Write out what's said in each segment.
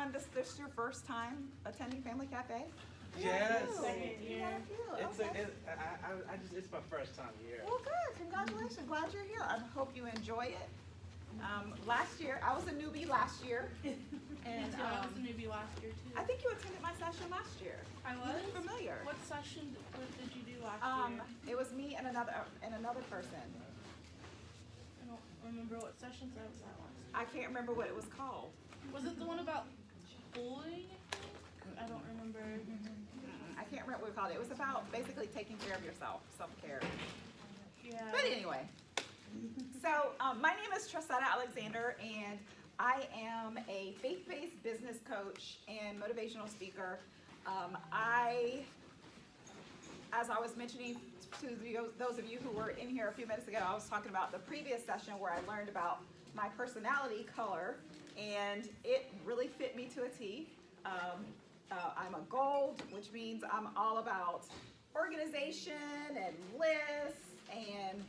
everyone, this is your first time attending Family Cafe? Yes. It's my first time here. Well, good. Congratulations. Glad you're here. I hope you enjoy it. Last year, I was a newbie last year. And I was a newbie last year too. I think you attended my session last year. I was? You look familiar. What session did you do last year? It was me and another person. I don't remember what sessions I was at last year. I can't remember what it was called. Was it the one about bullying? I don't remember. I can't remember what we called it. It was about basically taking care of yourself, self-care. Yeah. But anyway, so my name is Tressetta Alexander, and I am a faith-based business coach and motivational speaker. As I was mentioning to those of you who were in here a few minutes ago, I was talking about the previous session where I learned about my personality color, and it really fit me to a T. I'm a gold, which means I'm all about organization and lists and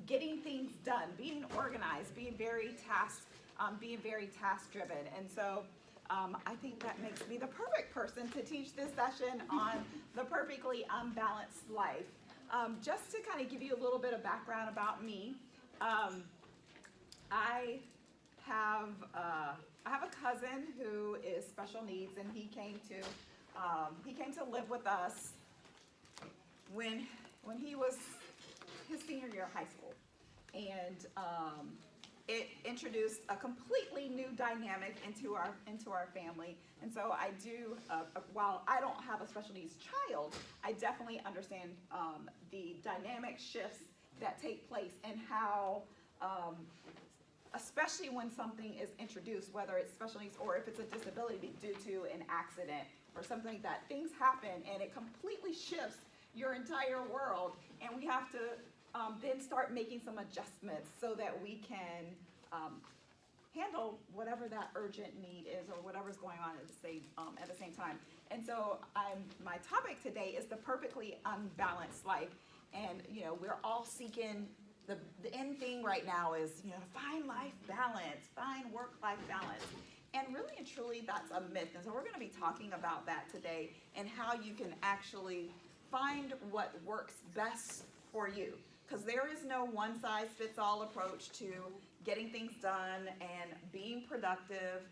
getting things done, being organized, being very task driven. And so I think that makes me the perfect person to teach this session on the Perfectly Unbalanced Life. Just to kind of give you a little bit of background about me, I have a cousin who is special needs, and he came to live with us when he was his senior year of high school, and it introduced a completely new dynamic into our family. And so I do, while I don't have a special needs child, I definitely understand the dynamic shifts that take place and how, especially when something is introduced, whether it's special needs or if it's a disability due to an accident or something like that, things happen and it completely shifts your entire world, and we have to then start making some adjustments so that we can handle whatever that urgent need is or whatever's going on at the same time. And so my topic today is the perfectly unbalanced life, and we're all seeking the end thing right now is find life balance, find work-life balance. And really and truly that's a myth. And so we're going to be talking about that today and how you can actually find what works best for you. Because there is no one-size-fits-all approach to getting things done and being productive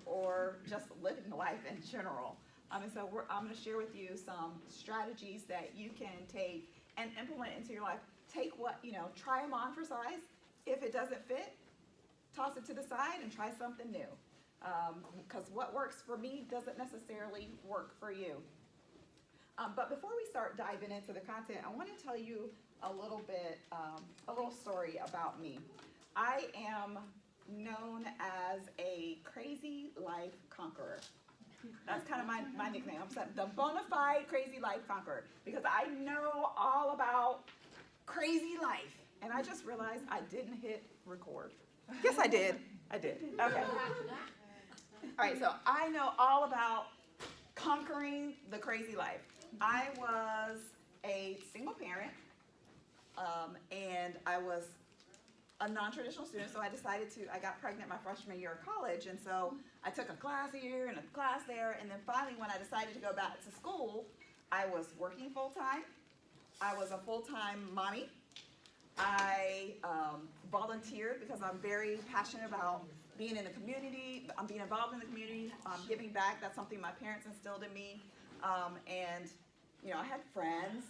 or just living life in general. And so I'm going to share with you some strategies that you can take and implement into your life. Take what, try them on for size. If it doesn't fit, toss it to the side and try something new. Because what works for me doesn't necessarily work for you. But before we start diving into the content, I want to tell you a little story about me. I am known as a crazy life conqueror. That's kind of my nickname. I'm the bona fide crazy life conqueror because I know all about crazy life. And I just realized I didn't hit record. Yes, I did. Okay. All right, so I know all about conquering the crazy life. I was a single parent, and I was a non-traditional student, so I got pregnant my freshman year of college, and so I took a class here and a class there, and then finally when I decided to go back to school, I was working full-time. I was a full-time mommy. I volunteered because I'm very passionate about being in the community. I'm being involved in the community, giving back. That's something my parents instilled in me. And I had friends,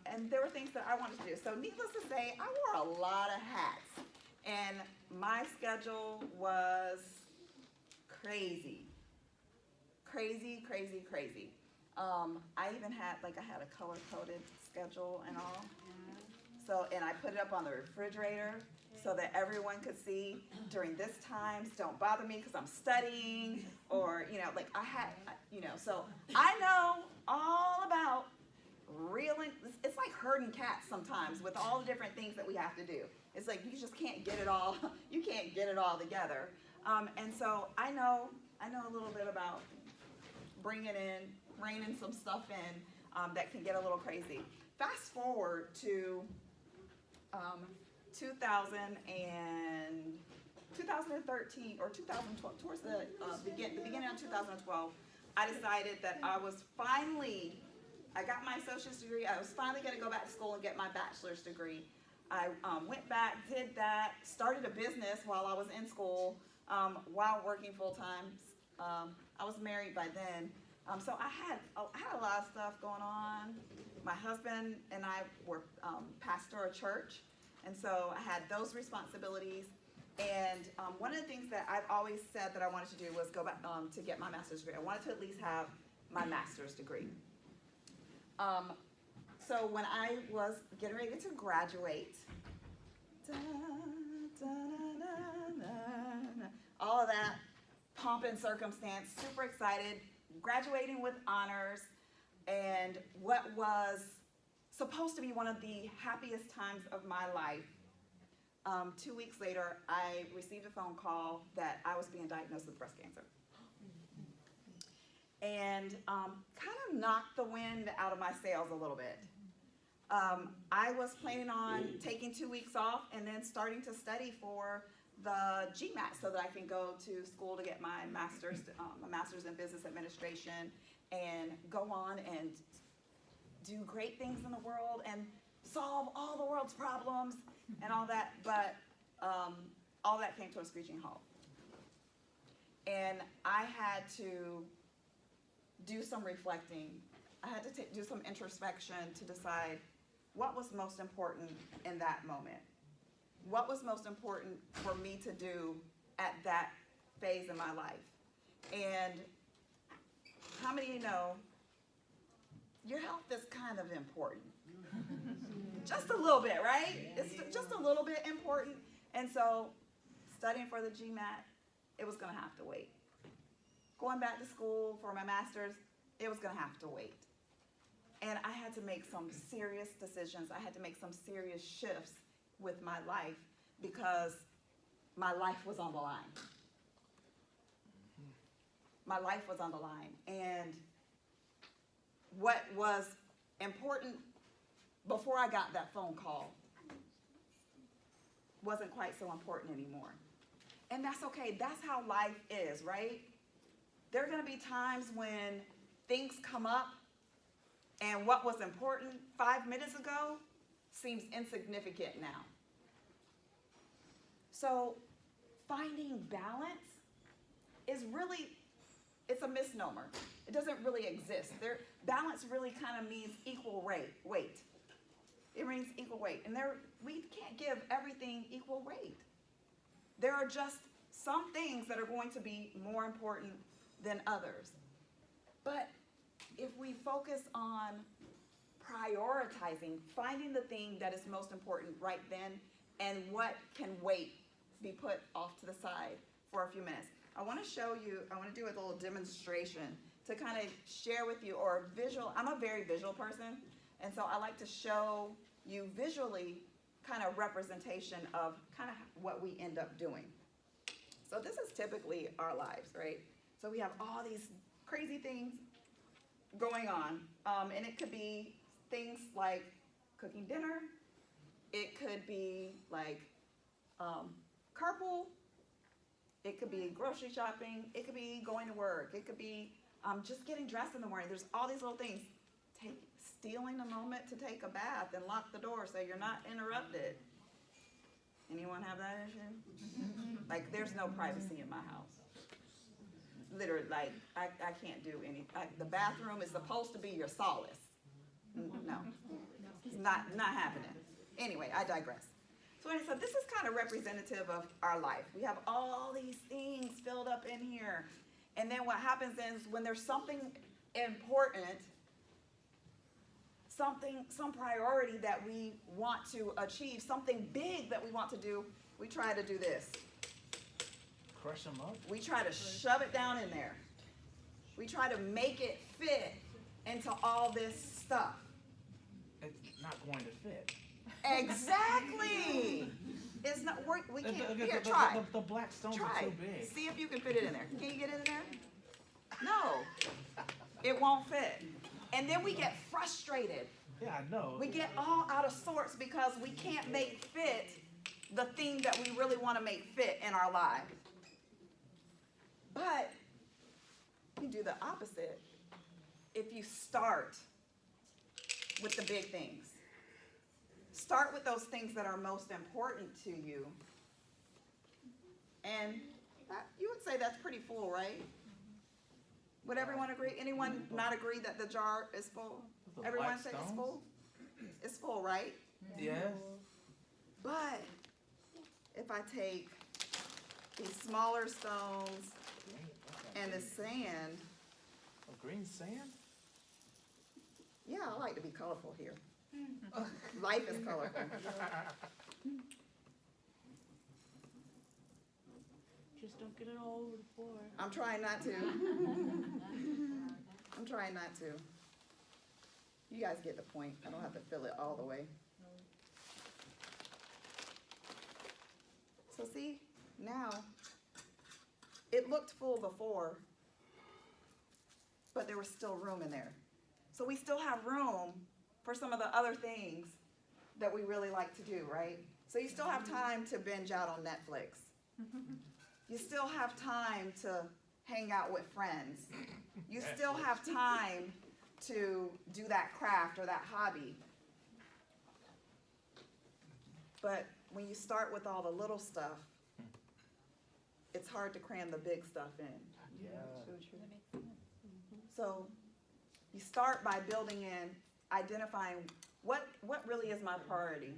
and there were things that I wanted to do. So needless to say, I wore a lot of hats, and my schedule was crazy. I even had a color-coded schedule and all. So, and I put it up on the refrigerator so that everyone could see during this time, don't bother me because I'm studying, or, so I know all about reeling. It's like herding cats sometimes with all the different things that we have to do. It's like you just can't get it all, you can't get it all together. And so I know a little bit about reining some stuff in that can get a little crazy. Fast forward to 2000 and 2013 or 2012, towards the beginning of 2012, I decided that I got my associate's degree. I was finally going to go back to school and get my bachelor's degree. I went back, did that, started a business while I was in school, while working full time. I was married by then. So I had a lot of stuff going on. My husband and I were pastor a church, and so I had those responsibilities. And one of the things that I've always said that I wanted to do was go back to get my master's degree. I wanted to at least have my master's degree. So when I was getting ready to graduate, all of that pomp and circumstance, super excited, graduating with honors, and what was supposed to be one of the happiest times of my life. 2 weeks later, I received a phone call that I was being diagnosed with breast cancer. And kind of knocked the wind out of my sails a little bit. I was planning on taking 2 weeks off and then starting to study for the GMAT so that I can go to school to get my master's in business administration and go on and do great things in the world and solve all the world's problems and all that, but all that came to a screeching halt. And I had to do some reflecting. I had to do some introspection to decide what was most important in that moment. What was most important for me to do at that phase in my life? And how many of you know your health is kind of important? Just a little bit, right? It's just a little bit important. And so studying for the GMAT, it was going to have to wait. Going back to school for my master's, it was going to have to wait. And I had to make some serious decisions. I had to make some serious shifts with my life because my life was on the line. My life was on the line. And what was important before I got that phone call wasn't quite so important anymore. And that's okay. That's how life is, right? There are going to be times when things come up and what was important 5 minutes ago seems insignificant now. So finding balance is really, it's a misnomer. It doesn't really exist. Balance really kind of means equal weight. It means equal weight. And we can't give everything equal weight. There are just some things that are going to be more important than others. But if we focus on prioritizing, finding the thing that is most important right then, and what can wait, be put off to the side for a few minutes. I want to do a little demonstration to kind of share with you, or visual. I'm a very visual person, and so I like to show you visually kind of representation of kind of what we end up doing. So this is typically our lives, right? So we have all these crazy things going on, and it could be things like cooking dinner. It could be like carpool. It could be grocery shopping. It could be going to work. It could be just getting dressed in the morning. There's all these little things. Stealing a moment to take a bath and lock the door so you're not interrupted. Anyone have that issue? Like, there's no privacy in my house. Literally, like, I can't do any. The bathroom is supposed to be your solace. No, it's not happening. Anyway, I digress. So this is kind of representative of our life. We have all these things filled up in here. And then what happens is when there's something important, some priority that we want to achieve, something big that we want to do, we try to do this. Crush them up. We try to shove it down in there. We try to make it fit into all this stuff. It's not going to fit. Exactly. It's not work. We can't. Here, try. The black stones Try. are too big. See if you can fit it in there. Can you get it in there? No. It won't fit. And then we get frustrated. Yeah, I know. We get all out of sorts because we can't make fit the thing that we really want to make fit in our lives. But you do the opposite if you start with the big things. Start with those things that are most important to you. And you would say that's pretty full, right? Would everyone agree? Anyone not agree that the jar is full? The Everyone black say it's stones? full? It's full, right? Yes. But if I take these smaller stones and the sand, A green sand? yeah, I like to be colorful here. Life is colorful. Just don't get it all over the floor. I'm trying not to. I'm trying not to. You guys get the point. I don't have to fill it all the way. So see, now, it looked full before, but there was still room in there. So we still have room for some of the other things that we really like to do, right? So you still have time to binge out on Netflix. You still have time to hang out with friends. You still have time to do that craft or that hobby. But when you start with all the little stuff, it's hard to cram the big stuff in. Yeah. So you start by building in, identifying what really is my priority.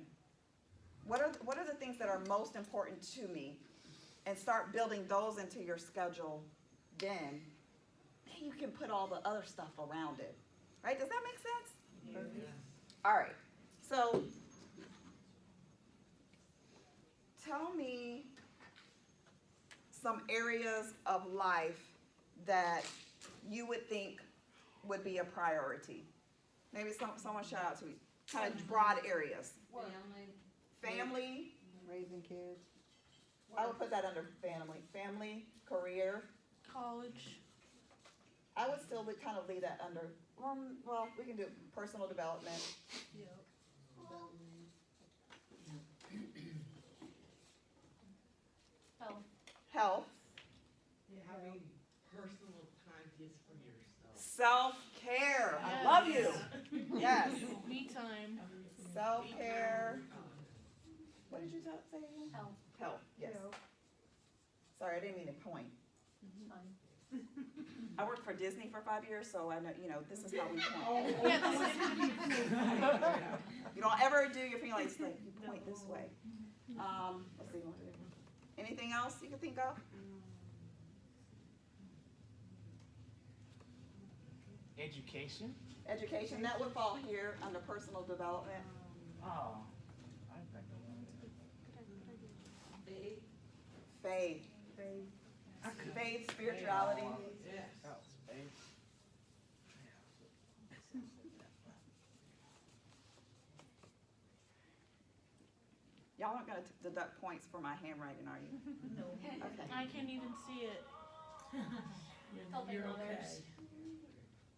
What are the things that are most important to me? And start building those into your schedule. Then you can put all the other stuff around it. Right? Does that make sense? Yeah. All right. So tell me some areas of life that you would think would be a priority. Maybe someone shout out to me. Kind of broad areas. Family. Raising kids. I would put that under family. Family, career. College. I would still kind of leave that under, well, we can do personal development. Health. Having personal time just for yourself. Self-care. I love you. Yes. Me time. Self-care. What did you say again? Health. Health, yes. Sorry, I didn't mean to point. Fine. I worked for Disney for 5 years, so I know, this is how we point. Yeah, this is You don't ever do your finger like this, like you point this way. Let's see. Anything else you can think of? Education? Education, that would fall here under personal development. Oh. I think Faith. Faith, spirituality. Yes. Y'all aren't gonna deduct points for my handwriting, are you? No. Okay. I can't even see it. Helping You're others. okay.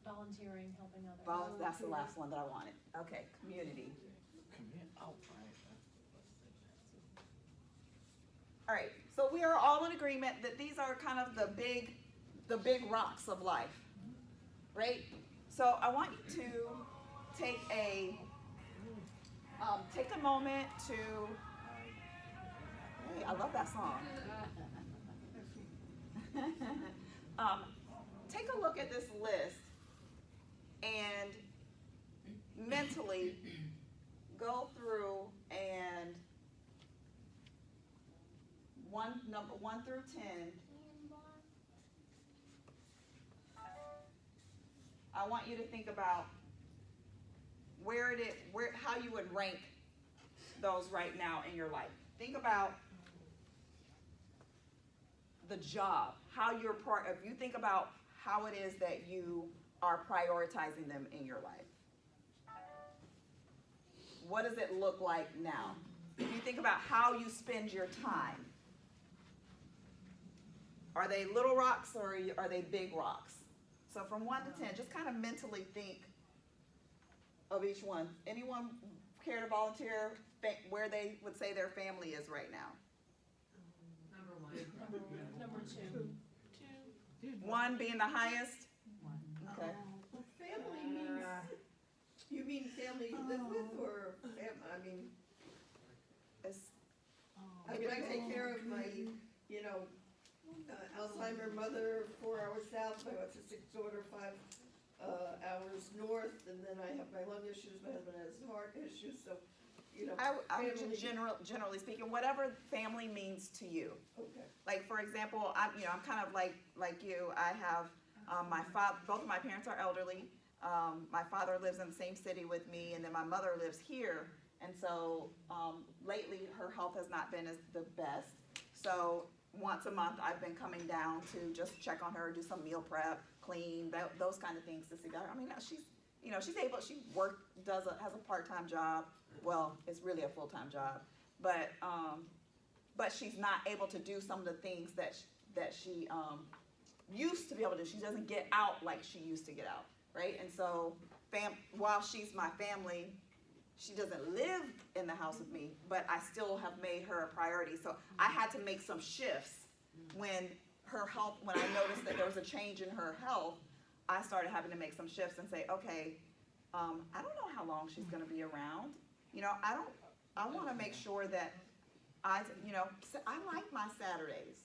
Volunteering, helping others. Well, that's the last one that I wanted. Okay, community. Oh, right. All right, so we are all in agreement that these are kind of the big rocks of life, right? So I want you to take a moment to. Hey, I love that song. Take a look at this list and mentally go through and number 1 through 10. I want you to think about how you would rank those right now in your life. Think about the job, if you think about how it is that you are prioritizing them in your life. What does it look like now? If you think about how you spend your time, are they little rocks or are they big rocks? So from 1 to 10, just kind of mentally think of each one. Anyone care to volunteer where they would say their family is right now? Number one. Number two. One being the highest? Okay. Family means, you mean family you live with, or, I mean, It's, I take care of my, Alzheimer mother 4 hours south, my autistic daughter 5 hours north, and then I have my lung issues, my husband has heart issues, so, I'm family. generally speaking, whatever family means to you. Okay. Like, for example, I'm kind of like you. I have, both of my parents are elderly. My father lives in the same city with me, and then my mother lives here. And so, lately her health has not been as the best. So once a month I've been coming down to just check on her, do some meal prep, clean, those kind of things to see that. I mean, she's able, has a part-time job. Well, it's really a full-time job, but she's not able to do some of the things that she used to be able to do. She doesn't get out like she used to get out, right? And so, while she's my family, she doesn't live in the house with me, but I still have made her a priority. So I had to make some shifts when I noticed that there was a change in her health. I started having to make some shifts and say, okay, I don't know how long she's going to be around. I want to make sure that I like my Saturdays.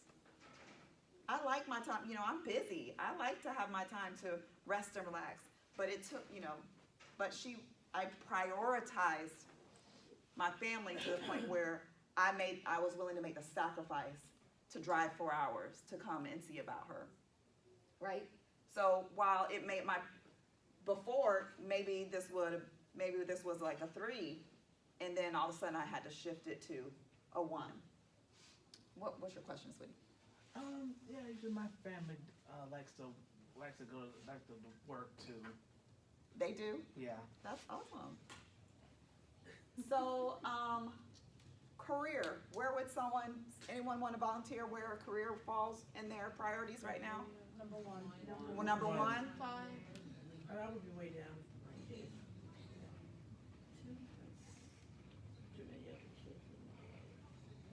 I like my time, I'm busy. I like to have my time to rest and relax. But it took, I prioritized my family to the point where I was willing to make the sacrifice to drive 4 hours to come and see about her, right? So while it made before, maybe this was like a 3, and then all of a sudden I had to shift it to a 1. What's your question, sweetie? Yeah, usually my family likes to work too. They do? Yeah. That's awesome. So, career. Where would anyone want to volunteer where a career falls in their priorities right now? Number one. Well, number one? 5. I would be way down.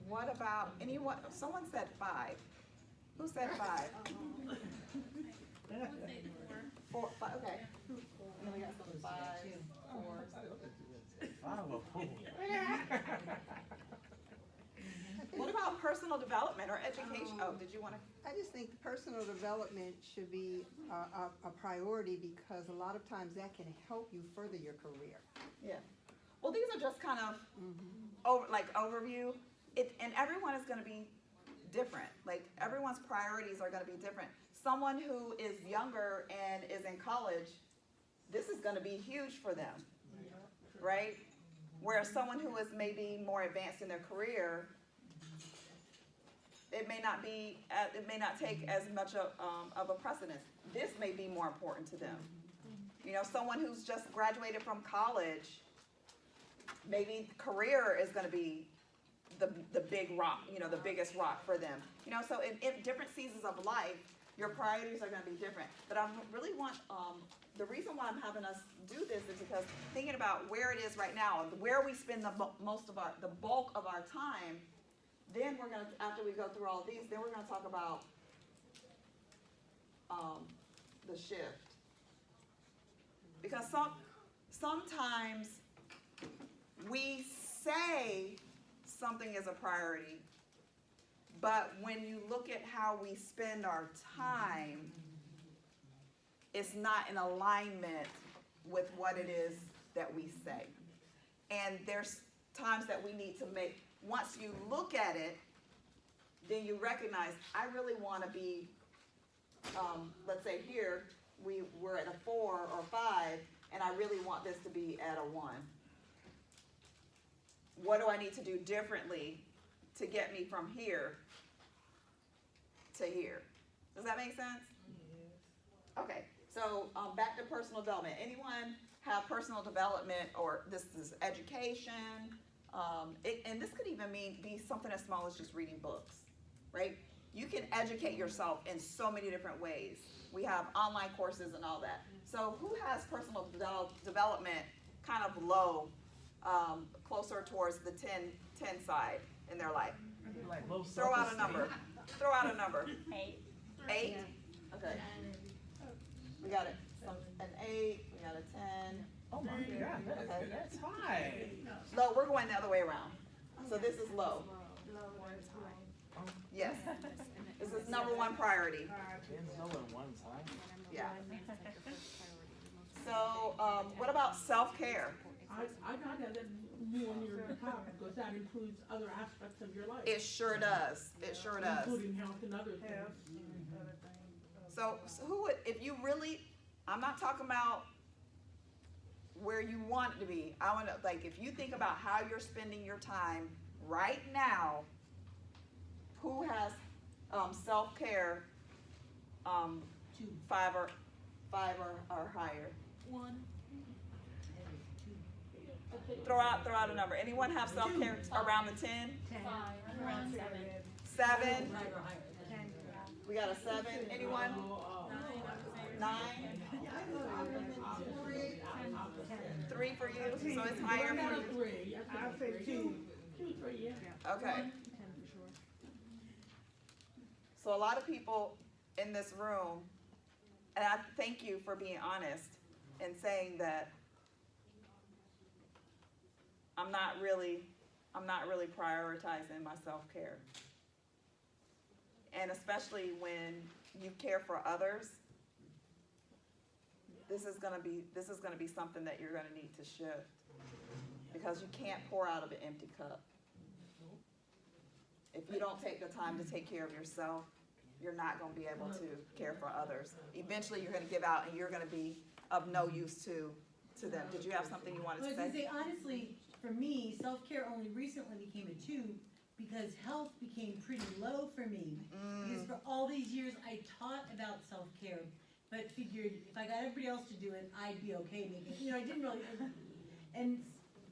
What about anyone? Someone said 5. Who said 5? I would say 4. 4, 5, okay. And then we got some 5s, 4s. What about personal development or education? Oh, did you want to? I just think personal development should be a priority because a lot of times that can help you further your career. Yeah. Well, these are just kind of overview. And everyone is going to be different. Like, everyone's priorities are going to be different. Someone who is younger and is in college, this is going to be huge for them, right? Whereas someone who is maybe more advanced in their career, it may not take as much of a precedence. This may be more important to them. Someone who's just graduated from college, maybe career is going to be the big rock, the biggest rock for them. So in different seasons of life, your priorities are going to be different. But I really want, the reason why I'm having us do this is because thinking about where it is right now, where we spend the bulk of our time, then we're going to, after we go through all these, then we're going to talk about the shift. Because sometimes we say something is a priority, but when you look at how we spend our time, it's not in alignment with what it is that we say. And there's times that we need to make, once you look at it, then you recognize, I really want to be, let's say here, we're at a 4 or 5, and I really want this to be at a 1. What do I need to do differently to get me from here to here? Does that make sense? Yes. Okay, so back to personal development. Anyone have personal development, or this is education? And this could even be something as small as just reading books, right? You can educate yourself in so many different ways. We have online courses and all that. So who has personal development kind of low closer towards the 10 side in their life? Like low Throw out a self-esteem. number. Throw out a number. 8. 8? Okay. We got an 8, we got a 10. Oh my God, Okay. that's high. Low, we're going the other way around. So this is low. Yes. This is number one priority. Ten's low and one's high. Yeah. So, what about self-care? I got that more near the top, because that includes other aspects of your life. It sure does. It sure does. Including health and other things. So who would, if you really, I'm not talking about where you want it to be. I want to, like, if you think about how you're spending your time right now, who has self-care 5 or higher? 1. Throw out a number. Anyone have self-care around the 10? 5. Around 7. 7? We got a 7. Anyone? 9? 3 for you, so it's higher Well, I for got a you. 3, I say 2, 3, yeah. Okay. So a lot of people in this room, and I thank you for being honest and saying that I'm not really prioritizing my self-care. And especially when you care for others, this is gonna be something that you're gonna need to shift, because you can't pour out of an empty cup. If you don't take the time to take care of yourself, you're not gonna be able to care for others. Eventually, you're gonna give out, and you're gonna be of no use to them. Did you have something you wanted Well, to I was say? gonna say, honestly, for me, self-care only recently became a 2 because health became pretty low for me. Because for all these years, I taught about self-care, but figured if I got everybody else to do it, I'd be okay making, I didn't really, and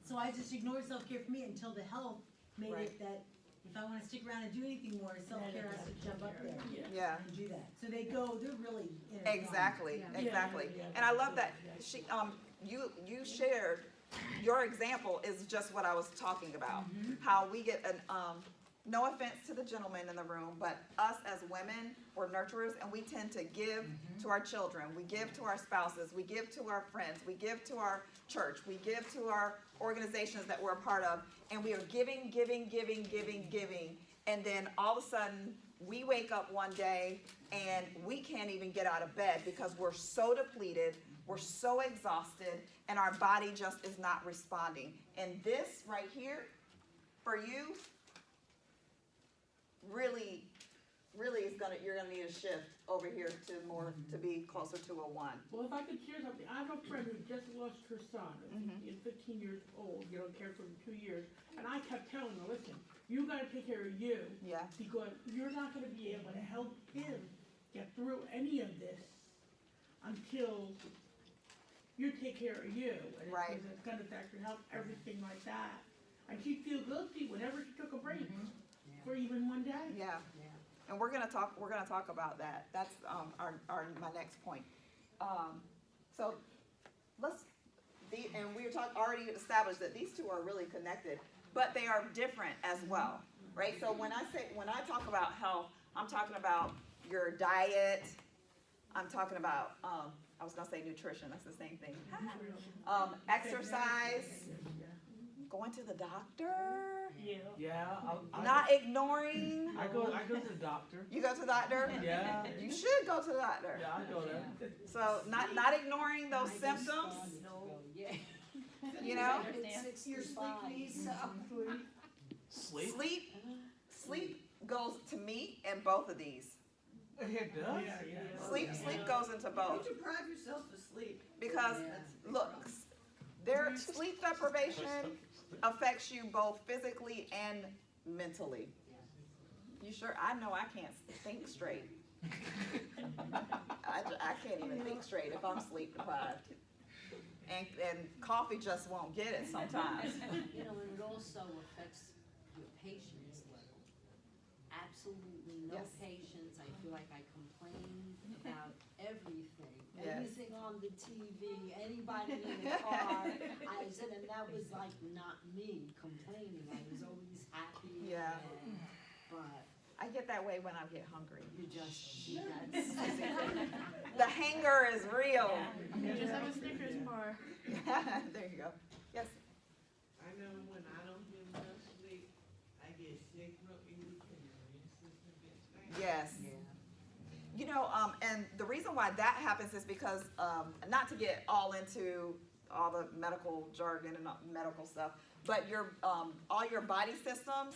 so I just ignored self-care for me until the health made Right. it that if I wanna stick around and do anything more, self-care has to jump up there Yeah. and do that. So they're really intertwined. Exactly, Yeah. exactly. Yeah. And I love that you shared, your example is just what I was talking about. How we get no offense to the gentlemen in the room, but us as women, we're nurturers, and we tend to give to our children, we give to our spouses, we give to our friends, we give to our church, we give to our organizations that we're a part of, and we are giving, and then all of a sudden, we wake up one day and we can't even get out of bed because we're so depleted, we're so exhausted, and our body just is not responding. And this right here, for you, really you're gonna need a shift over here to be closer to a 1. Well, if I could share something, I have a friend who just lost her son, he's 15 years old, cared for him 2 years, and I kept telling her, listen, you gotta take care of you, Yeah. because you're not gonna be able to help him get through any of this until you take care of you. And Right. it's gonna affect your health, everything like that. And she'd feel guilty whenever she took a break for even one day. Yeah. And we're gonna talk about that. That's my next point. So and we already established that these two are really connected, but they are different as well, right? So when I talk about health, I'm talking about your diet. I'm talking about I was gonna say nutrition. That's the same thing. Exercise, going to the doctor, Yeah, not ignoring. I go to the doctor. You go to the doctor? Yeah. You should go to the doctor. Yeah, I go there. So not ignoring those symptoms, Your sleep needs, Sleep? Sleep goes to me in both of these. It does? Sleep goes into you both. deprive yourself of sleep. Because, look, sleep deprivation affects you both physically and mentally. You sure? I know I can't think straight. I can't even think straight if I'm sleep deprived. And coffee just won't get it sometimes. And it also affects your patience level. Absolutely no Yes. patience. I feel like I complain about everything. Yes. Anything on the TV, anybody in the car. I said, and that was like not me complaining. I was always happy. Yeah. But I get that way when I get hungry. you just, that's, The hanger is real. Just have a Snickers bar. There you go. Yes. I know when I don't get enough sleep, I get sick real easy because your immune system gets bad. Yes. yeah. You know, and the reason why that happens is because, not to get all into all the medical jargon and medical stuff, but your all your body systems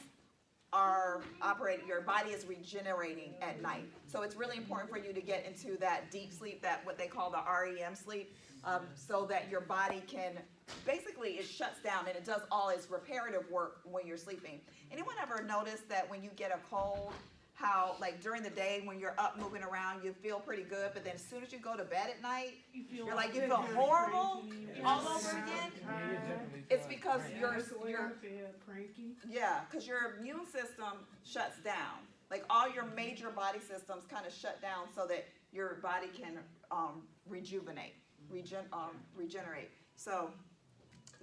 are operating. Your body is regenerating at night, so it's really important for you to get into that deep sleep, that what they call the REM sleep, so that your body can basically it shuts down and it does all its reparative work when you're sleeping. Anyone ever notice that when you get a cold, how like during the day when you're up moving around you feel pretty good, but then as soon as you go to bed at night you feel horrible all over again? It's because your cranky. yeah, because your immune system shuts down. Like all your major body systems kind of shut down so that your body can rejuvenate, regenerate. So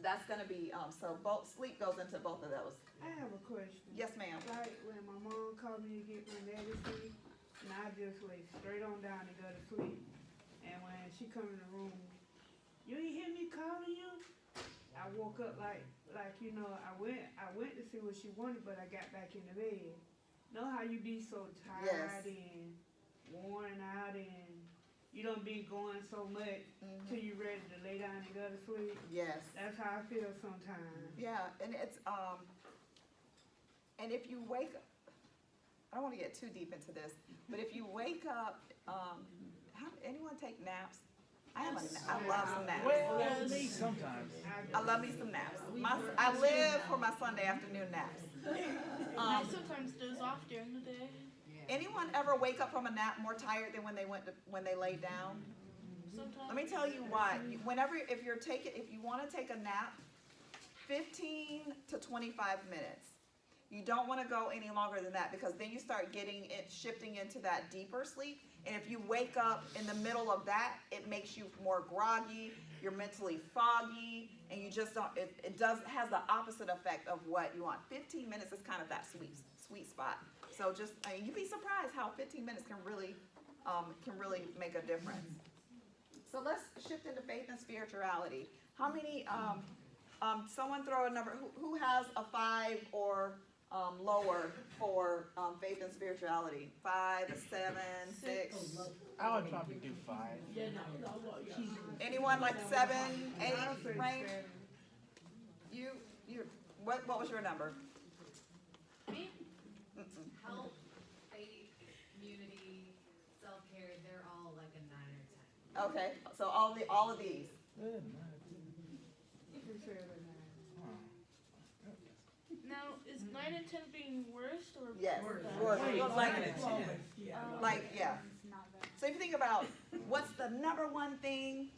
that's gonna be so both sleep goes into both of those. I have a question. Yes, ma'am. Like when my mom called me to get my medicine, and I just lay straight on down and go to sleep. And when she come in the room, you ain't hear me calling you? I woke up like you know, I went to see what she wanted, but I got back in the bed. Know how you be so tired and worn out and you don't be going so much till you ready to lay down and go to sleep? Yes. That's how I feel sometimes. Yeah, and it's and if you wake up, I don't want to get too deep into this, but if you wake up, anyone take naps? I love some naps. Well, sometimes. I love me some naps. I live for my Sunday afternoon naps. I sometimes doze off during the day. Anyone ever wake up from a nap more tired than when they laid down? Sometimes. Let me tell you why. If you want to take a nap, 15 to 25 minutes. You don't want to go any longer than that because then you start shifting into that deeper sleep. And if you wake up in the middle of that, it makes you more groggy, you're mentally foggy, and you just don't, has the opposite effect of what you want. 15 minutes is kind of that sweet spot. So just, you'd be surprised how 15 minutes can really make a difference. So let's shift into faith and spirituality. How many, someone throw a number, who has a 5 or lower for faith and spirituality? 5, a 7, 6. I would probably do 5. Anyone like 7, 8 range? You, what was your number? Me? Health, faith, community, self-care, they're all like a 9 or 10. Okay, so all of these. Good. Now, is 9 and 10 being worse or Yes. better? Yeah. So if you think about what's the number one thing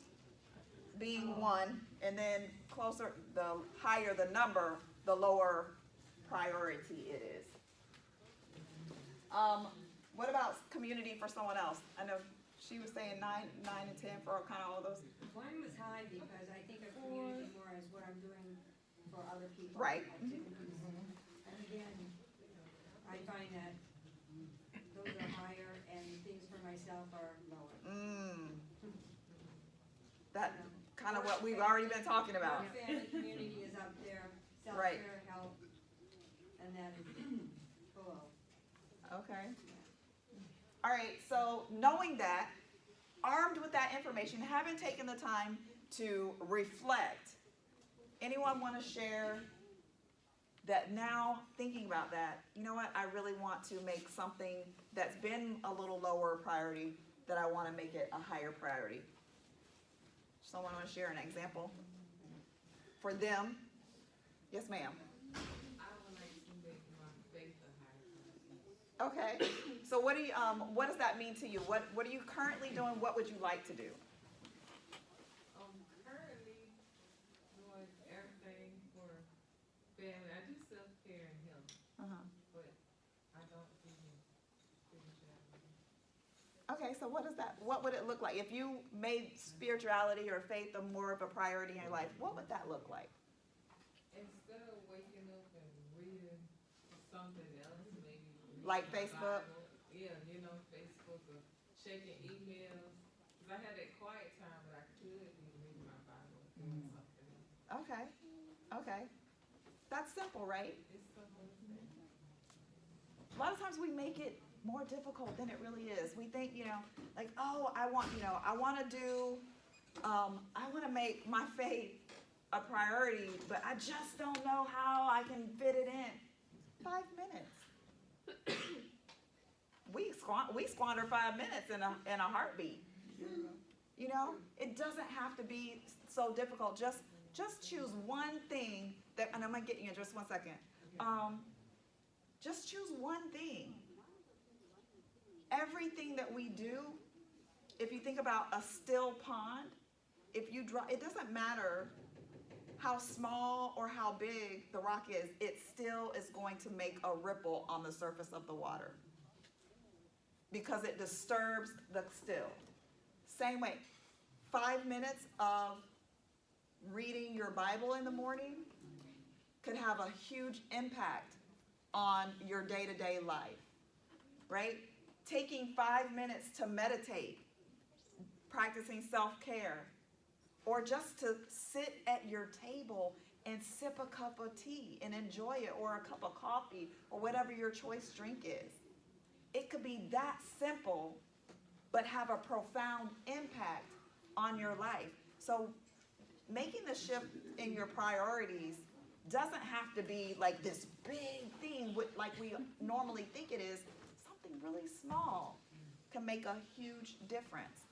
being 1, and then closer, the higher the number, the lower priority it is. What about community for someone else? I know she was saying 9 and 10 for kind of all those. Mine was high because I think of community more as what I'm doing for other people. Right. Activities. And again, I find that those are higher and things for myself are lower. That kind of what we've already been talking about. Work, family, community is up there, Right. self-care, health, and then below. Okay. All right, so knowing that, armed with that information, having taken the time to reflect, anyone want to share that now, thinking about that, you know what, I really want to make something that's been a little lower priority, that I want to make it a higher priority? Someone want to share an example for them? Yes, ma'am. I would like to make my faith a higher priority. Okay, so what does that mean to you? What are you currently doing? What would you like to do? Currently doing everything for family. I do self-care and health, but I don't do spirituality. Okay, so what would it look like? If you made spirituality or faith more of a priority in your life, what would that look like? Instead of waking up and reading something else, maybe reading Like my Facebook? Bible. Yeah, Facebook or checking emails. Cause I had that quiet time, but I could be reading my Bible, doing something else. Okay, okay. That's simple, right? It's simple as that. A lot of times we make it more difficult than it really is. We think, like, oh, I want to make my faith a priority, but I just don't know how I can fit it in. 5 minutes. we squander 5 minutes in a heartbeat. It doesn't have to be so difficult. Just choose one thing that, and I'm gonna get you in just 1 second. Just choose one thing. Everything that we do, if you think about a still pond, it doesn't matter how small or how big the rock is, it still is going to make a ripple on the surface of the water because it disturbs the still. Same way, 5 minutes of reading your Bible in the morning could have a huge impact on your day-to-day life, right? Taking 5 minutes to meditate, practicing self-care, or just to sit at your table and sip a cup of tea and enjoy it, or a cup of coffee, or whatever your choice drink is. It could be that simple, but have a profound impact on your life. So making the shift in your priorities doesn't have to be like this big thing like we normally think it is. Something really small can make a huge difference.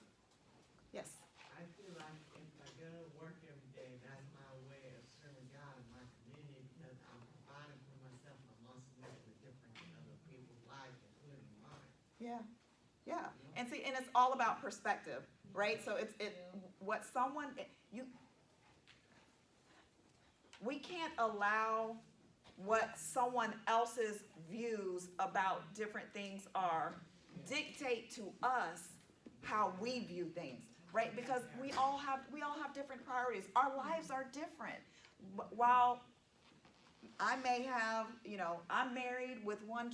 Yes? I feel like if I go to work every day, that's my way of serving God in my community because I'm providing for myself. I'm also making a difference in other people's lives, including mine. Yeah. Yeah. And see, and it's all about perspective, right? So we can't allow what someone else's views about different things are dictate to us how we view things, right? Because we all have different priorities. Our lives are different. While I may have, I'm married with one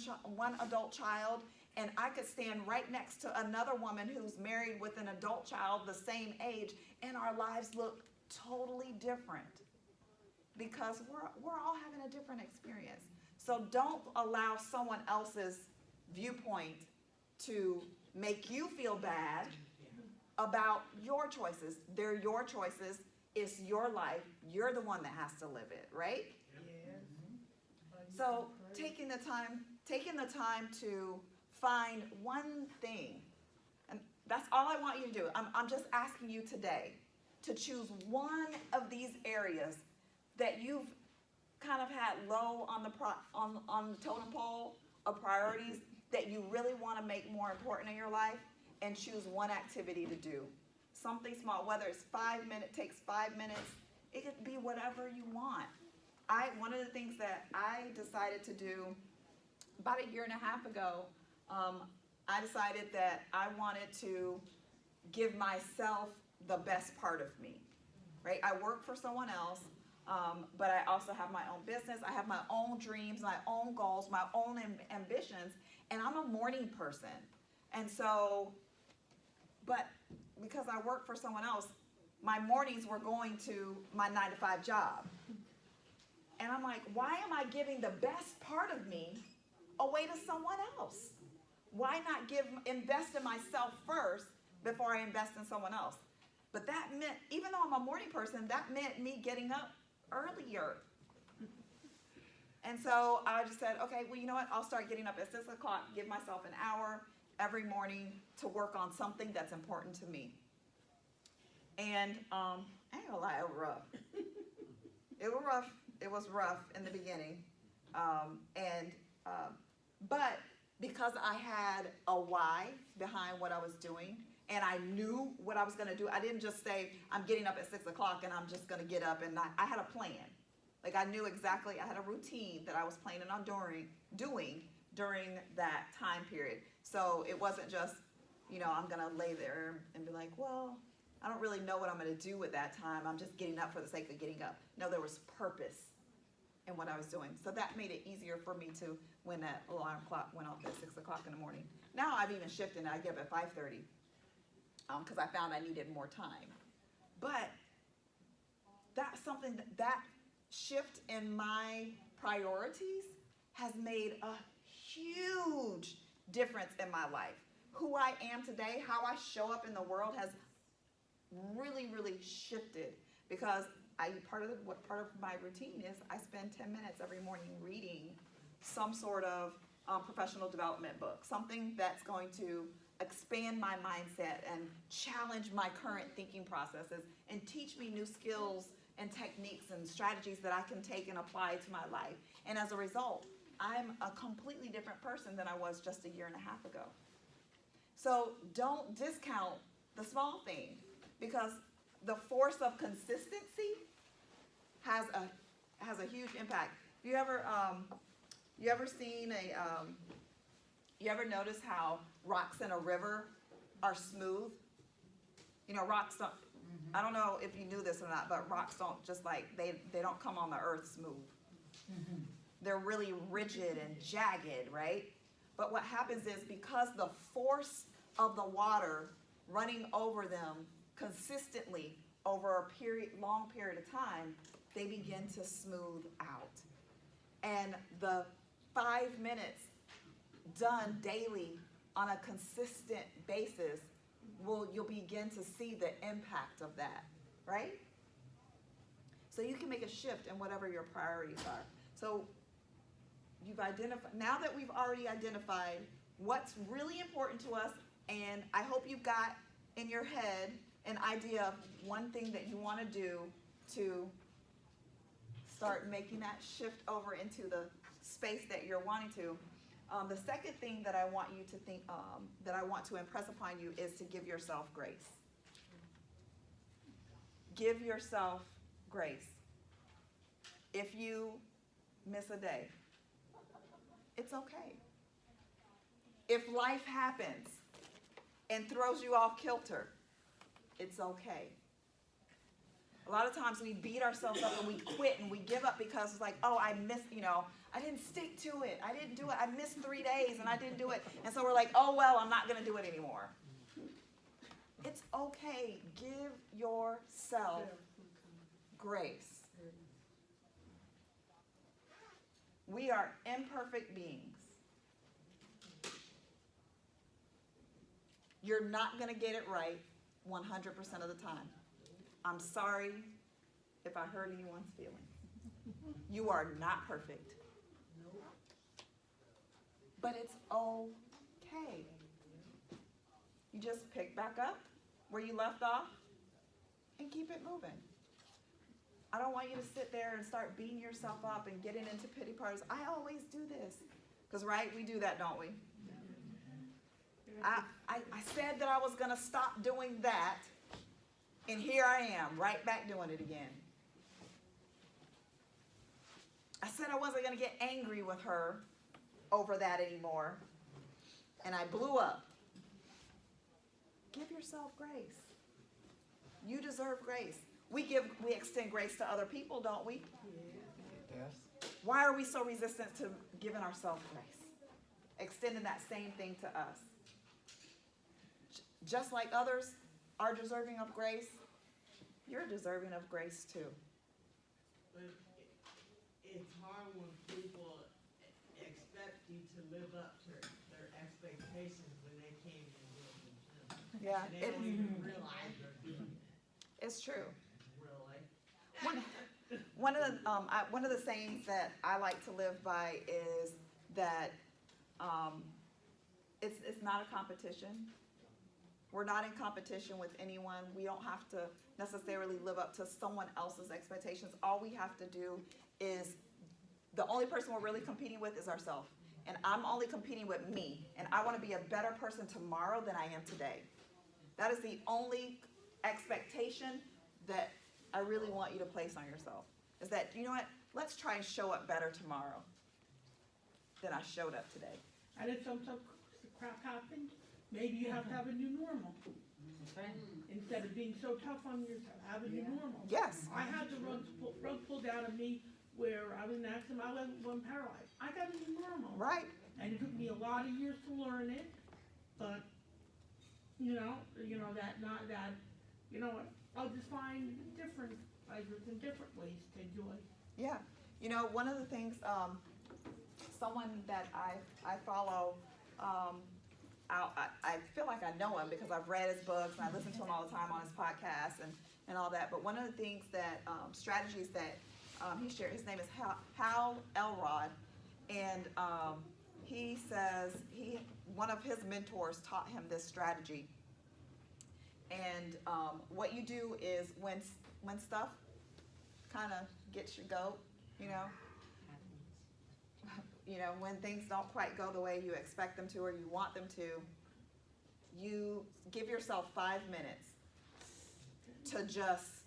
adult child, and I could stand right next to another woman who's married with an adult child the same age, and our lives look totally different because we're all having a different experience. So don't allow someone else's viewpoint to make you feel bad about your choices. They're your choices. It's your life. You're the one that has to live it, right? So taking the time to find one thing, and that's all I want you to do. I'm just asking you today to choose one of these areas that you've kind of had low on the totem pole of priorities that you really want to make more important in your life, and choose one activity to do. Something small, whether it's 5 minutes, takes 5 minutes, it could be whatever you want. One of the things that I decided to do about 1.5 years ago, I decided that I wanted to give myself the best part of me, right? I work for someone else, but I also have my own business. I have my own dreams, my own goals, my own ambitions, and I'm a morning person. And so, but because I work for someone else, my mornings were going to my 9-to-5 job. And I'm like, why am I giving the best part of me away to someone else? Why not invest in myself first before I invest in someone else? But that meant, even though I'm a morning person, that meant me getting up earlier. And so I just said, okay, well, you know what? I'll start getting up at 6 o'clock, give myself an hour every morning to work on something that's important to me. And I ain't gonna lie, it was rough. It was rough in the beginning. But because I had a why behind what I was doing, and I knew what I was gonna do, I didn't just say, I'm getting up at 6 o'clock and I'm just gonna get up, and I had a plan. Like I knew exactly, I had a routine that I was planning on doing during that time period. So it wasn't just, I'm gonna lay there and be like, well, I don't really know what I'm gonna do with that time. I'm just getting up for the sake of getting up. No, there was purpose in what I was doing. So that made it easier for me to, when that alarm clock went off at 6 o'clock in the morning. Now I've even shifted and I get up at 5:30 because I found I needed more time. But that's something that shift in my priorities has made a huge difference in my life. Who I am today, how I show up in the world has really, really shifted because part of my routine is I spend 10 minutes every morning reading some sort of professional development book, something that's going to expand my mindset and challenge my current thinking processes and teach me new skills and techniques and strategies that I can take and apply to my life. And as a result, I'm a completely different person than I was just a year and a half ago. So don't discount the small thing, because the force of consistency has a huge impact. You ever seen you ever notice how rocks in a river are smooth? Rocks don't, I don't know if you knew this or not, but rocks don't just they don't come on the earth smooth. They're really rigid and jagged, right? But what happens is because the force of the water running over them consistently over a long period of time, they begin to smooth out. And the 5 minutes done daily on a consistent basis, you'll begin to see the impact of that, right? So you can make a shift in whatever your priorities are. So you've identified, now that we've already identified what's really important to us, and I hope you've got in your head an idea of one thing that you want to do to start making that shift over into the space that you're wanting to. The second thing that I want you to think, that I want to impress upon you is to give yourself grace. Give yourself grace. If you miss a day, it's okay. If life happens and throws you off kilter, it's okay. A lot of times we beat ourselves up and we quit and we give up because it's like, oh, I missed, I didn't stick to it. I didn't do it. I missed 3 days and I didn't do it. And so we're like, oh, well, I'm not going to do it anymore. It's okay. Give yourself grace. We are imperfect beings. You're not going to get it right 100% of the time. I'm sorry if I hurt anyone's feelings. You are not perfect. But it's okay. You just pick back up where you left off and keep it moving. I don't want you to sit there and start beating yourself up and getting into pity parties. I always do this. Because, right, we do that, don't we? I said that I was going to stop doing that, and here I am, right back doing it again. I said I wasn't going to get angry with her over that anymore, and I blew up. Give yourself grace. You deserve grace. We extend grace to other people, don't we? Yes. Why are we so resistant to giving ourselves grace? Extending that same thing to us. Just like others are deserving of grace, you're deserving of grace too. But it's hard when people expect you to live up to their expectations when they can't even do it themselves. Yeah, And they don't even realize they're doing it. It's true. Really? One of the sayings that I like to live by is that it's not a competition. We're not in competition with anyone. We don't have to necessarily live up to someone else's expectations. All we have to do is, the only person we're really competing with is ourselves. And I'm only competing with me. And I want to be a better person tomorrow than I am today. That is the only expectation that I really want you to place on yourself. Is that, you know what, let's try and show up better tomorrow than I showed up today. And if some crap happens, Maybe you have to have a new normal. That's right. Instead of being so tough on yourself, have a new normal. Yes. I had the rug pulled out of me where I was in an accident, I wasn't paralyzed. I got a new normal. Right. And it took me a lot of years to learn it, but, I'll just find different pleasures and different ways to enjoy. Yeah. One of the things, someone that I follow, I feel like I know him because I've read his books and I listen to him all the time on his podcast and all that. But one of the things that, strategies that he shared, his name is Hal Elrod. And he says one of his mentors taught him this strategy. And what you do is when stuff kind of gets your goat, when things don't quite go the way you expect them to or you want them to, you give yourself 5 minutes to just,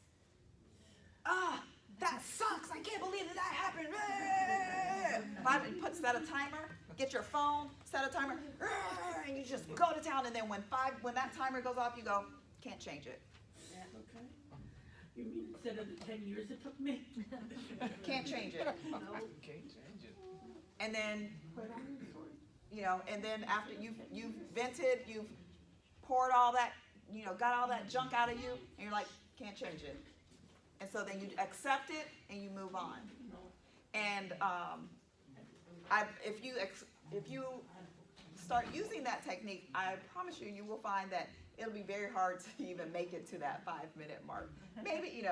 that sucks, I can't believe that happened. Set a timer, get your phone, set a timer, and you just go to town, and then when that timer goes off, you go, can't change it. Okay. You mean instead of the 10 years it took me? Can't change it. Can't change it. And then, and then after you've vented, you've poured all that, got all that junk out of you, and you're like, can't change it. And so then you accept it and you move on. And if you start using that technique, I promise you will find that it'll be very hard to even make it to that 5-minute mark. Maybe,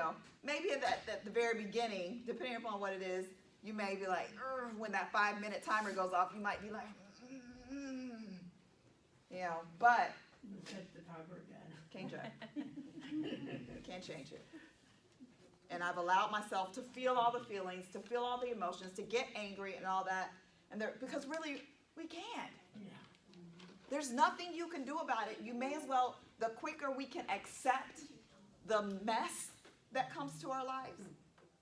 maybe at the very beginning, depending upon what it is, you may be like, when that 5-minute timer goes off, you might be like, but Set the timer again. can't change it. And I've allowed myself to feel all the feelings, to feel all the emotions, to get angry and all that, because really, we can't. Yeah. There's nothing you can do about it. You may as well, the quicker we can accept the mess that comes to our lives,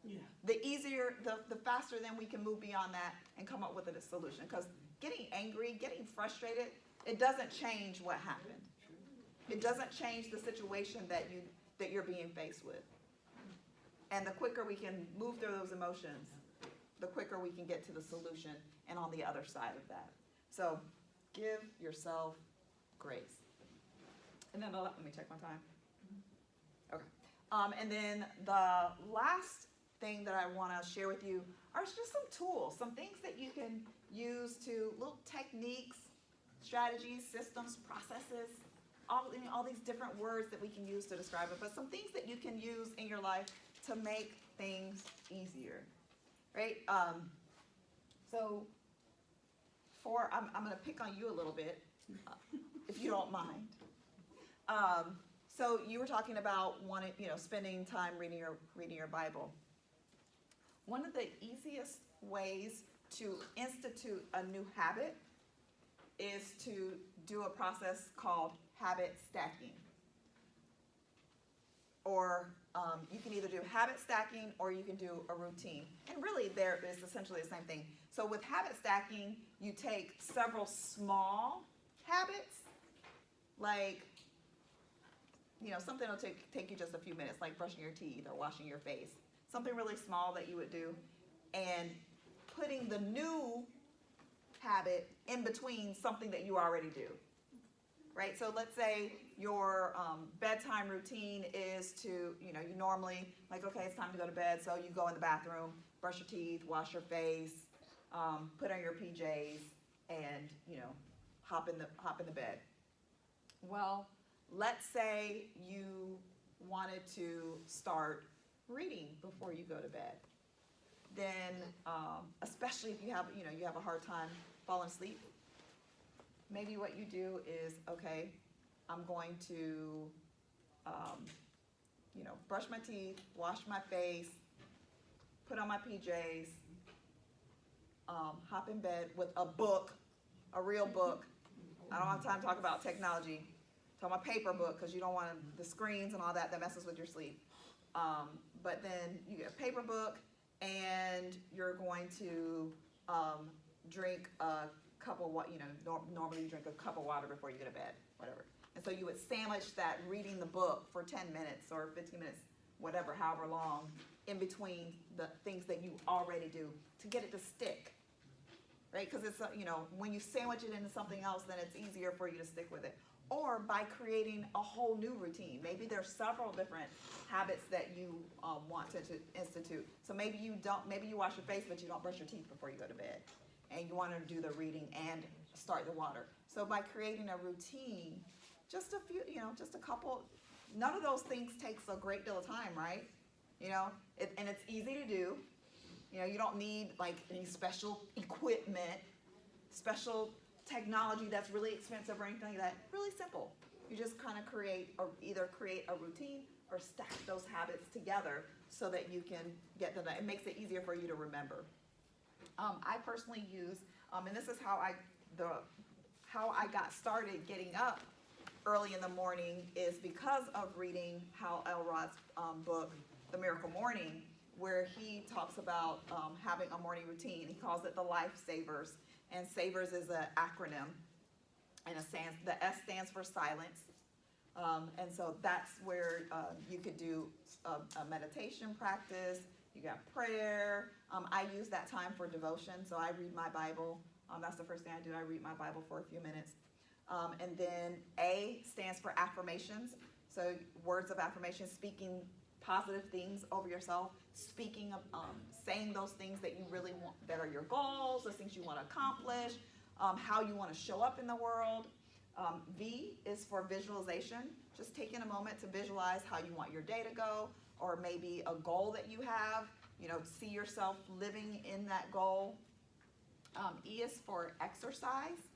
Yeah. the easier, the faster then we can move beyond that and come up with a solution. Because getting angry, getting frustrated, it doesn't change what happened. It doesn't change the situation that you're being faced with. And the quicker we can move through those emotions, the quicker we can get to the solution and on the other side of that. So give yourself grace. And then let me check my time. Okay. And then the last thing that I want to share with you are just some tools, some things that you can use to, little techniques, strategies, systems, processes, all these different words that we can use to describe it, but some things that you can use in your life to make things easier, right? So I'm going to pick on you a little bit, if you don't mind. So you were talking about spending time reading your Bible. One of the easiest ways to institute a new habit is to do a process called habit stacking. Or you can either do habit stacking or you can do a routine. And really there is essentially the same thing. So with habit stacking, you take several small habits, like, something will take you just a few minutes, like brushing your teeth or washing your face. Something really small that you would do, and putting the new habit in between something that you already do. Right, so let's say your bedtime routine is to, you normally, like, okay, it's time to go to bed, so you go in the bathroom, brush your teeth, wash your face, put on your PJs, and, hop in the bed. Well, let's say you wanted to start reading before you go to bed. Then, especially if you have a hard time falling asleep, maybe what you do is, okay, I'm going to, brush my teeth, wash my face, put on my PJs, hop in bed with a book, a real book. I don't have time to talk about technology. Talk about paper book, because you don't want the screens and all that messes with your sleep. But then you get a paper book, and you're going to drink a cup of water. Normally you drink a cup of water before you go to bed, whatever. And so you would sandwich that reading the book for 10 minutes or 15 minutes, whatever, however long, in between the things that you already do to get it to stick, right? Because it's, when you sandwich it into something else, then it's easier for you to stick with it. Or by creating a whole new routine. Maybe there's several different habits that you want to institute. So maybe you wash your face, but you don't brush your teeth before you go to bed. And you want to do the reading and start the water. So by creating a routine, just a couple, none of those things takes a great deal of time, right? And it's easy to do. You don't need like any special equipment, special technology that's really expensive or anything like that. Really simple. You just kind of either create a routine or stack those habits together so that you can get them. It makes it easier for you to remember. I personally use, and this is how I got started getting up early in the morning, is because of reading Hal Elrod's book, The Miracle Morning, where he talks about having a morning routine. He calls it the Life Savers, and SAVERS is an acronym, and the S stands for silence. And so that's where you could do a meditation practice. You got prayer. I use that time for devotion, so I read my Bible. That's the first thing I do. I read my Bible for a few minutes. And then A stands for affirmations. So words of affirmation, speaking positive things over yourself, saying those things that you really want, that are your goals, those things you want to accomplish, how you want to show up in the world. V is for visualization, just taking a moment to visualize how you want your day to go, or maybe a goal that you have, see yourself living in that goal. E is for exercise.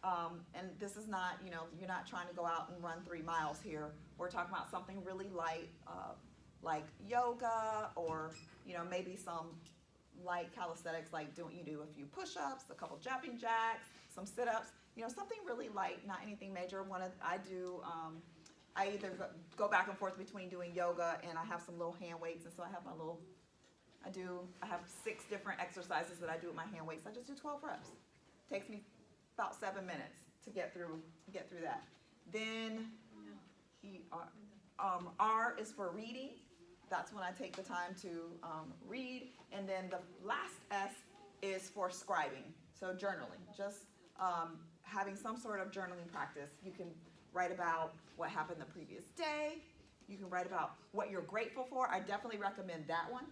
And this is not, you're not trying to go out and run 3 miles here. We're talking about something really light, like yoga, or, maybe some light calisthenics, like you do a few push-ups, a couple jumping jacks, some sit-ups, something really light, not anything major. I either go back and forth between doing yoga, and I have some little hand weights, and so I have I have 6 different exercises that I do with my hand weights. I just do 12 reps. Takes me about 7 minutes to get through that. Then R is for reading. That's when I take the time to read. And then the last S is for scribing, so journaling. Just having some sort of journaling practice. You can write about what happened the previous day. You can write about what you're grateful for. I definitely recommend that one.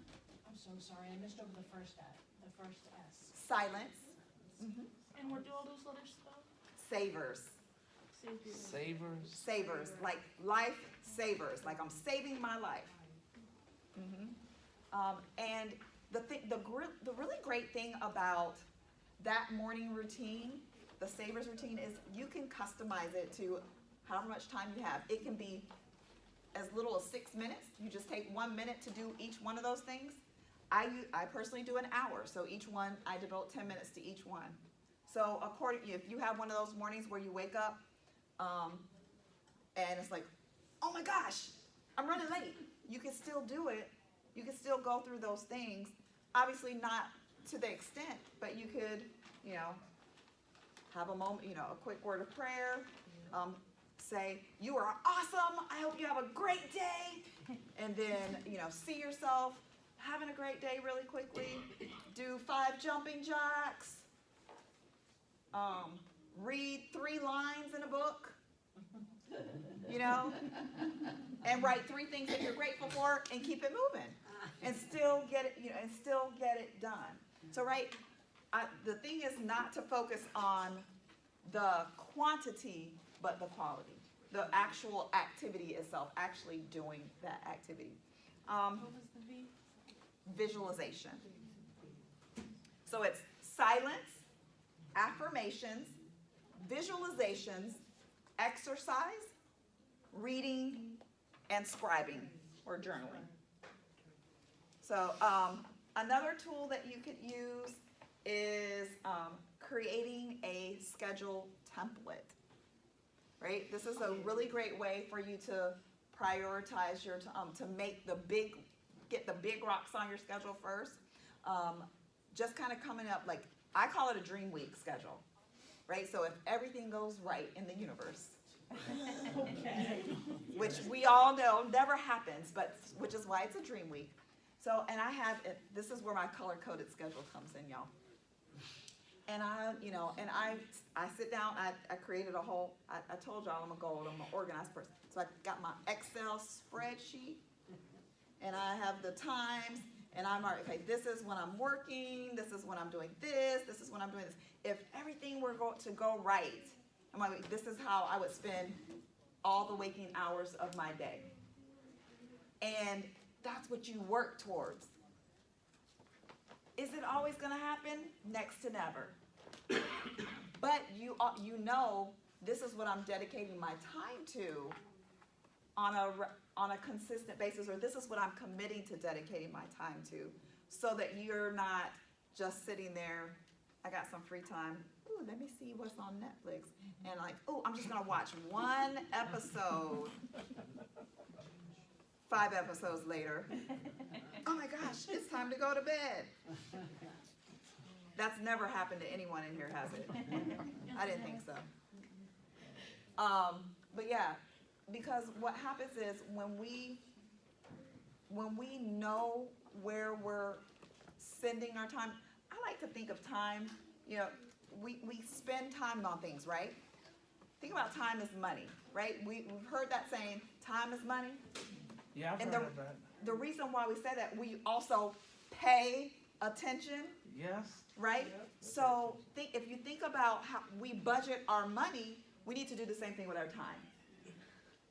I'm so sorry, I missed over the first S. Silence. Mm-hmm. And what do all those letters spell? Savers. Savers? Savers, like life savers, like I'm saving my life. Mm-hmm. And the really great thing about that morning routine, the Savers routine, is you can customize it to however much time you have. It can be as little as 6 minutes. You just take 1 minute to do each one of those things. I personally do an hour, so each one, I devote 10 minutes to each one. So if you have one of those mornings where you wake up and it's like, oh my gosh, I'm running late, you can still do it. You can still go through those things. Obviously not to the extent, but you could, have a moment, a quick word of prayer. Say, you are awesome, I hope you have a great day. And then, see yourself having a great day really quickly. Do 5 jumping jacks. Read 3 lines in a book, and write 3 things that you're grateful for, and keep it moving, and still get it done. So, the thing is not to focus on the quantity, but the quality, the actual activity itself, actually doing that activity. What was the V? Visualization. So it's silence, affirmations, visualizations, exercise, reading, and scribing or journaling. So another tool that you could use is creating a schedule template, right? This is a really great way for you to prioritize to get the big rocks on your schedule first. Just kind of coming up, like, I call it a dream week schedule, right? So if everything goes right in the universe, Okay. which we all know never happens, but which is why it's a dream week. So, and I have, this is where my color-coded schedule comes in, y'all. And I sit down, I created a whole, I told y'all I'm an organized person. So I got my Excel spreadsheet, and I have the times, and I'm like, okay, this is when I'm working, this is when I'm doing this is when I'm doing this. If everything were to go right, I'm like, this is how I would spend all the waking hours of my day. And that's what you work towards. Is it always going to happen? Next to never. But you know, this is what I'm dedicating my time to on a consistent basis, or this is what I'm committing to dedicating my time to, so that you're not just sitting there, I got some free time, ooh, let me see what's on Netflix, and like, ooh, I'm just going to watch one episode. 5 episodes later, oh my gosh, it's time to go to bed. That's never happened to anyone in here, has it? I didn't think so. But yeah, because what happens is when we know where we're spending our time, I like to think of time, we spend time on things, right? Think about time as money, right? We've heard that saying, time is money. Yeah, I've And heard of that. the reason why we say that, we also pay attention, Yes. right? So if you think about how we budget our money, we need to do the same thing with our time.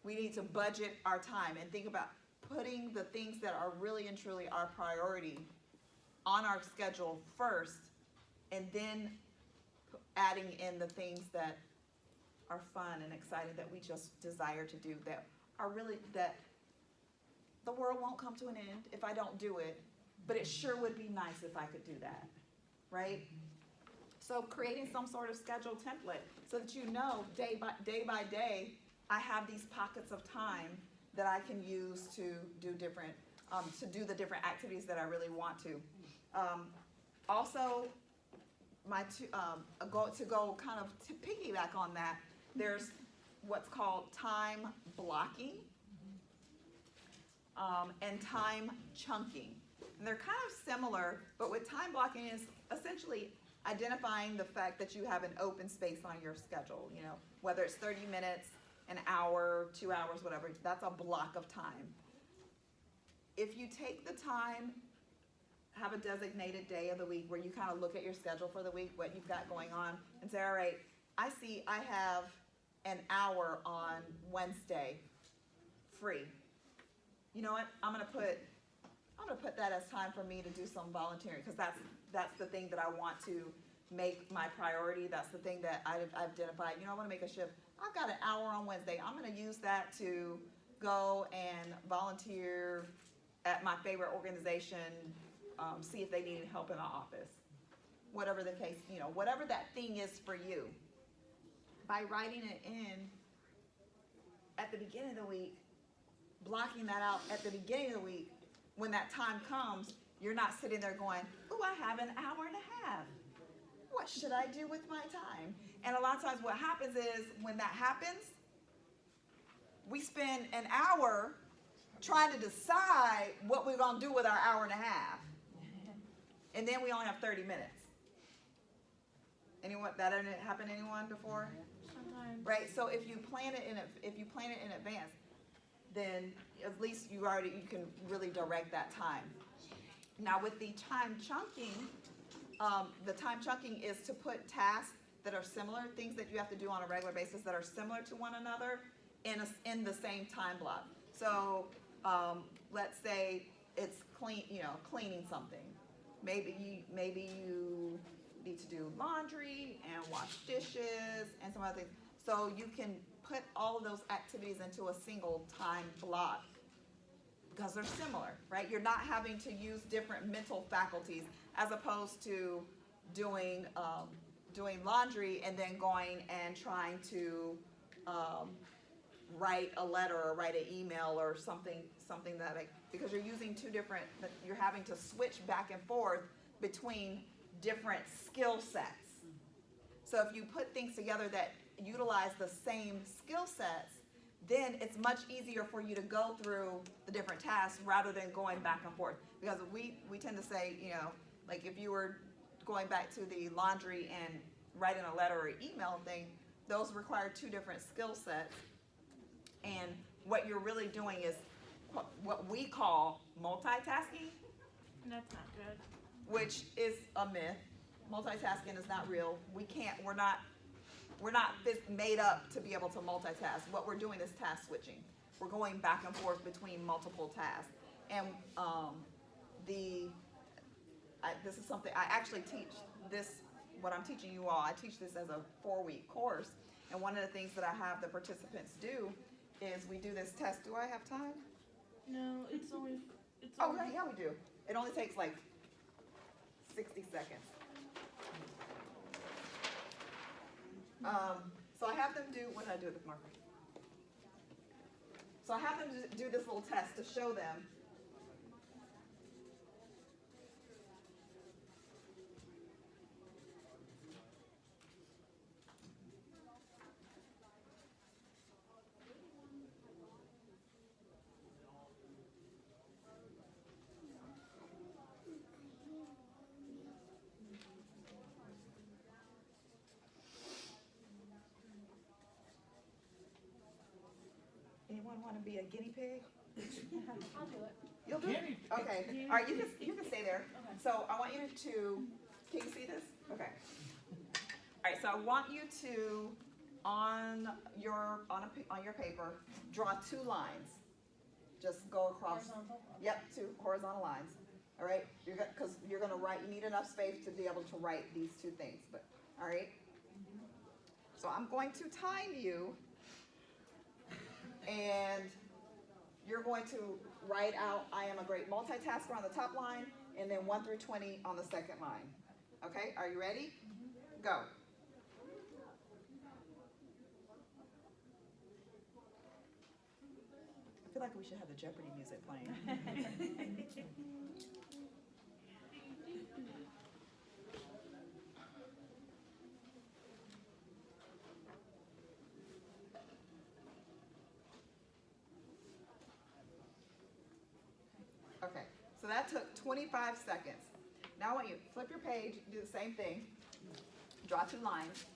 We need to budget our time and think about putting the things that are really and truly our priority on our schedule first, and then adding in the things that are fun and exciting that we just desire to do, that are really, that the world won't come to an end if I don't do it, but it sure would be nice if I could do that, right? So creating some sort of schedule template so that you know day by day, I have these pockets of time that I can use to do different, to do the different activities that I really want to. Also, to go kind of to piggyback on that, there's what's called time blocking. And time chunking. And they're kind of similar, but what time blocking is essentially identifying the fact that you have an open space on your schedule, whether it's 30 minutes, an hour, 2 hours, whatever, that's a block of time. If you take the time, have a designated day of the week where you kind of look at your schedule for the week, what you've got going on, and say, all right, I see I have an hour on Wednesday free. You know what? I'm gonna put that as time for me to do some volunteering, because that's the thing that I want to make my priority. That's the thing that I've identified. I want to make a shift. I've got an hour on Wednesday. I'm going to use that to go and volunteer at my favorite organization, see if they need help in the office. Whatever the case, whatever that thing is for you. By writing it in at the beginning of the week, blocking that out at the beginning of the week, when that time comes, you're not sitting there going, ooh, I have an hour and a half. What should I do with my time? And a lot of times what happens is, when that happens, we spend an hour trying to decide what we're going to do with our hour and a half. And then we only have 30 minutes. That didn't happen to anyone before? Sometimes. Right? So if you plan it in advance, then at least you can really direct that time. Now with the time chunking is to put tasks that are similar, things that you have to do on a regular basis that are similar to one another in the same time block. So let's say it's cleaning something. Maybe you need to do laundry and wash dishes and some other things. So you can put all of those activities into a single time block because they're similar, right? You're not having to use different mental faculties as opposed to doing laundry and then going and trying to write a letter or write an email or something that, because you're using you're having to switch back and forth between different skill sets. So if you put things together that utilize the same skill sets, then it's much easier for you to go through the different tasks rather than going back and forth. Because we tend to say, you know, like if you were going back to the laundry and writing a letter or email thing, those require two different skill sets. And what you're really doing is what we call multitasking, That's not good. which is a myth. Multitasking is not real. We're not made up to be able to multitask. What we're doing is task switching. We're going back and forth between multiple tasks. And this is something, I actually teach this, what I'm teaching you all, I teach this as a 4-week course. And one of the things that I have the participants do is we do this test. Do I have time? No, it's only. Oh, yeah, we do. It only takes like 60 seconds. So I have them do, what did I do with the marker? So I have them do this little test to show them. Anyone want to be a guinea pig? I'll do it. You'll do it? Guinea pig. Okay. All right, you can stay there. So I want you to, can you see this? Okay. All right, so I want you to, on your paper, draw 2 lines. Just go across. Horizontal? Yep, 2 horizontal lines. All right, because you're gonna write, you need enough space to be able to write these 2 things, but, all right? So I'm going to time you, and you're going to write out, I am a great multitasker on the top line, and then 1 through 20 on the second line. Okay, are you ready? Go. I feel like we should have the Jeopardy music playing. Okay, so that took 25 seconds. Now I want you to flip your page, do the same thing, draw 2 lines,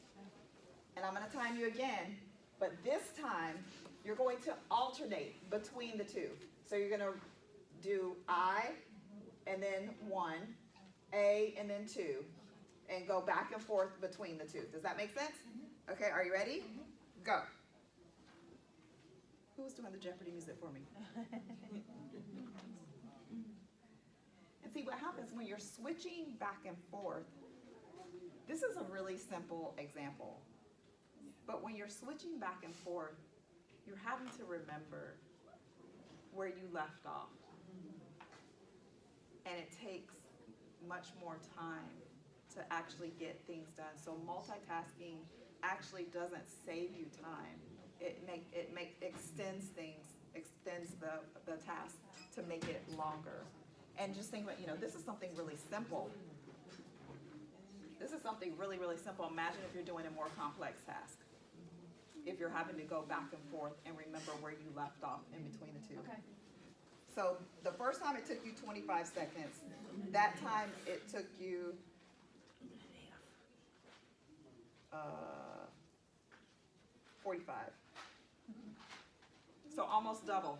and I'm going to time you again, but this time you're going to alternate between the 2. So you're going to do I, and then 1, A, and then 2, and go back and forth between the 2. Does that make sense? Okay, are you ready? Go. Who's doing the Jeopardy music for me? And see what happens when you're switching back and forth. This is a really simple example. But when you're switching back and forth, you're having to remember where you left off. And it takes much more time to actually get things done. So multitasking actually doesn't save you time. It extends things, extends the task to make it longer. And just think about, this is something really simple. This is something really, really simple. Imagine if you're doing a more complex task. If you're having to go back and forth and remember where you left off in between the 2. Okay. So the first time it took you 25 seconds. That time it took you 45. So almost double.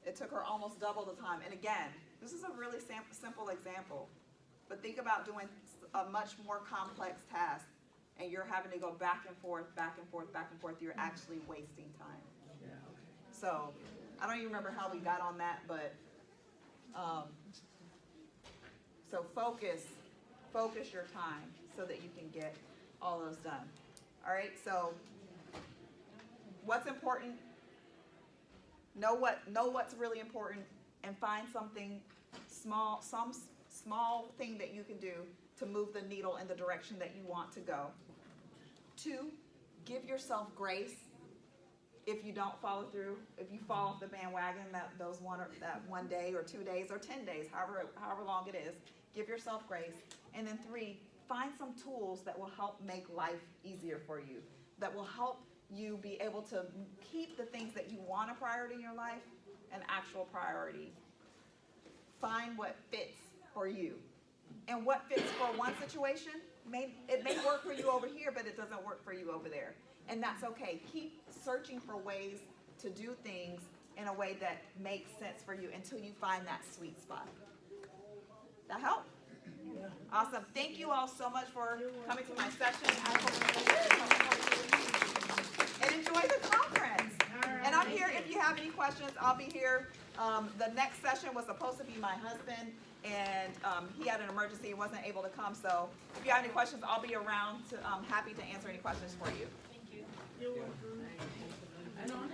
It took her almost double the time. And again, this is a really simple example. But think about doing a much more complex task, and you're having to go back and forth, back and forth, back and forth. You're actually wasting time. So I don't even remember how we got on that, but so focus your time so that you can get all those done. All right, so what's important? Know what's really important, and find something small, some small thing that you can do to move the needle in the direction that you want to go. 2, give yourself grace if you don't follow through. If you fall off the bandwagon that one day or 2 days or 10 days, however long it is, give yourself grace. And then 3, find some tools that will help make life easier for you. that will help you be able to keep the things that you want a priority in your life an actual priority. Find what fits for you. And what fits for one situation, it may work for you over here, but it doesn't work for you over there. And that's okay. Keep searching for ways to do things in a way that makes sense for you until you find that sweet spot. That help? Yeah. Awesome. Thank you all so much for coming to my session. I hope and enjoy the conference. And I'm here if you have any questions. I'll be here. The next session was supposed to be my husband, and he had an emergency and wasn't able to come. So if you have any questions, I'll be around. Happy to answer any questions for you. Thank you. You're welcome. And on